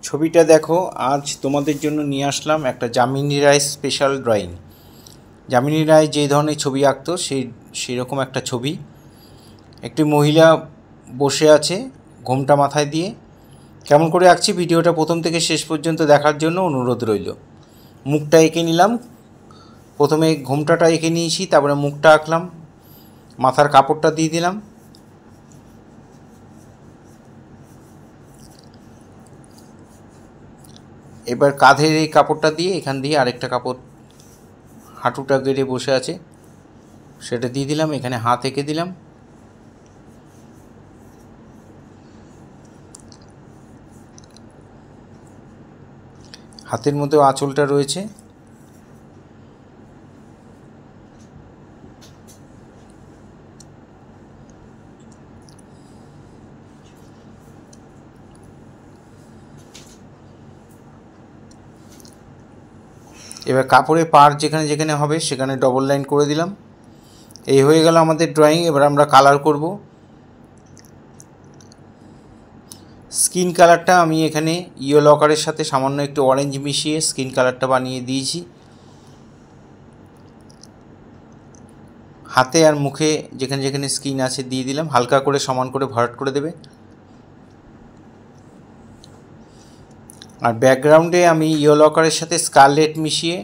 ছবিটা দেখো, আজ তোমাদের জন্য নিয়ে আসলাম একটা যামিনী রায় স্পেশাল ড্রয়িং। যামিনী রায় যে ধরনের ছবি আঁকতো সেই রকম একটা ছবি। একটি মহিলা বসে আছে ঘোমটা মাথায় দিয়ে। কেমন করে আঁকছি ভিডিওটা প্রথম থেকে শেষ পর্যন্ত দেখার জন্য অনুরোধ রইল। মুখটা এঁকে নিলাম, প্রথমে ঘোমটাটা এঁকে নিয়েছি, তারপরে মুখটা আঁকলাম, মাথার কাপড়টা দিয়ে দিলাম। এবার কাঁধের এই কাপড়টা দিয়ে এখান দিয়ে আরেকটা কাপড় হাঁটুটা গেড়ে বসে আছে সেটা দিয়ে দিলাম। এখানে হাত এঁকে দিলাম। হাতের মধ্যেও আঁচলটা রয়েছে। এবার কাপড়ে পার যেখানে যেখানে হবে সেখানে ডবল লাইন করে দিলাম। এই হয়ে গেল আমাদের ড্রয়িং। এবার আমরা কালার করব। স্কিন কালারটা আমি এখানে ইয়েলো আকারের সাথে সামান্য একটু অরেঞ্জ মিশিয়ে স্কিন কালারটা বানিয়ে দিয়েছি। হাতে আর মুখে যেখানে যেখানে স্কিন আছে দিয়ে দিলাম। হালকা করে সমান করে ভরাট করে দেবে। আর ব্যাকগ্রাউন্ডে আমি ইয়েলো আকারের সাথে স্কারলেট মিশিয়ে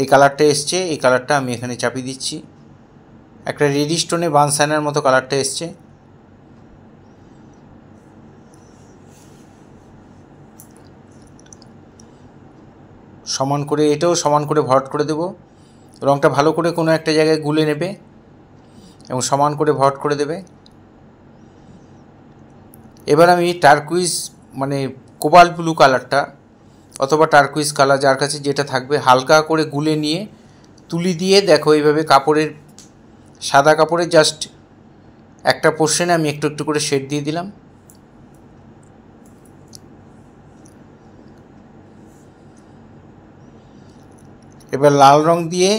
এই কালারটা এসছে, এই কালারটা আমি এখানে চাপিয়ে দিচ্ছি। একটা রেড স্টোনে বানসাইনার মতো কালারটা এসছে। সমান করে এটাও সমান করে ভরাট করে দেব। রঙটা ভালো করে কোনো একটা জায়গায় গুলে নেবে এবং সমান করে ভরাট করে দেবে। এবার আমি টার্কুইজ মানে কোবাল্ট ব্লু কালারটা অথবা টার্কুইজ কালার যার কাছে যেটা থাকবে হালকা করে গুলে নিয়ে তুলি দিয়ে দেখো এইভাবে কাপড়ের সাদা কাপড়ের জাস্ট একটা পোর্শনে আমি একটু একটু করে শেড দিয়ে দিলাম। এবার লাল রং দিয়ে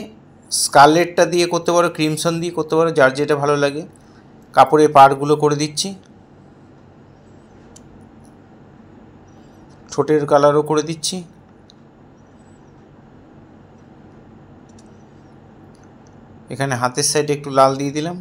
স্কারলেটটা দিয়ে করতে পারো, ক্রিমসন দিয়ে করতে পারো, যার যেটা ভালো লাগে। কাপড়ের পাড়গুলো করে দিচ্ছি। ঠোঁটের কালারও করে দিচ্ছি। এখানে হাতের সাইডে একটু লাল দিয়ে দিলাম।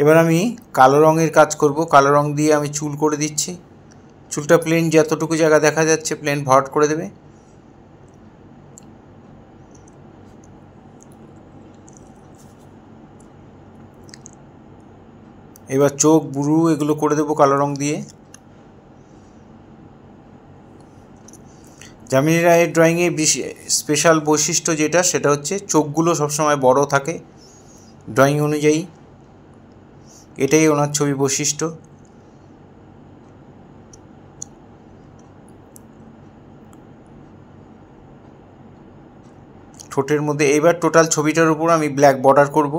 এবার আমি কালো রঙের কাজ করব। কালো রং দিয়ে আমি চুল করে দিচ্ছি। চুলটা প্লেন যতটুকু জায়গা দেখা যাচ্ছে প্লেন ভরাট করে দেবে। এবার চোখ, বুরু এগুলো করে দেবো কালো রং দিয়ে। যামিনী রায়ের ড্রয়িংয়ে স্পেশাল বৈশিষ্ট্য যেটা সেটা হচ্ছে চোখগুলো সবসময় বড় থাকে ড্রয়িং অনুযায়ী। এটাই ওনার ছবি বৈশিষ্ট্য। ঠোঁটের মধ্যে এইবার টোটাল ছবিটার উপর আমি ব্ল্যাক বর্ডার করব।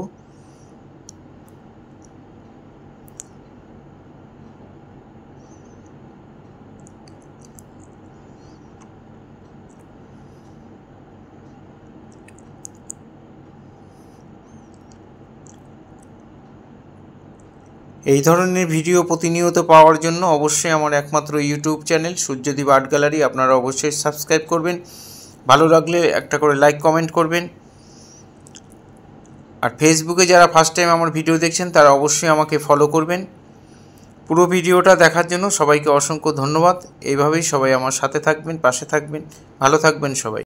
এই ধরনের ভিডিও প্রতিনিয়ত পাওয়ার জন্য অবশ্যই আমার একমাত্র YouTube channel Suryadip art gallery আপনারা অবশ্যই সাবস্ক্রাইব করবেন। ভালো লাগলে একটা করে লাইক কমেন্ট করবেন। আর ফেসবুকে যারা ফার্স্ট টাইম আমার ভিডিও দেখছেন তারা অবশ্যই আমাকে ফলো করবেন। পুরো ভিডিওটা দেখার জন্য সবাইকে অসংখ্য ধন্যবাদ। এইভাবেই সবাই আমার সাথে থাকবেন, পাশে থাকবেন। ভালো থাকবেন সবাই।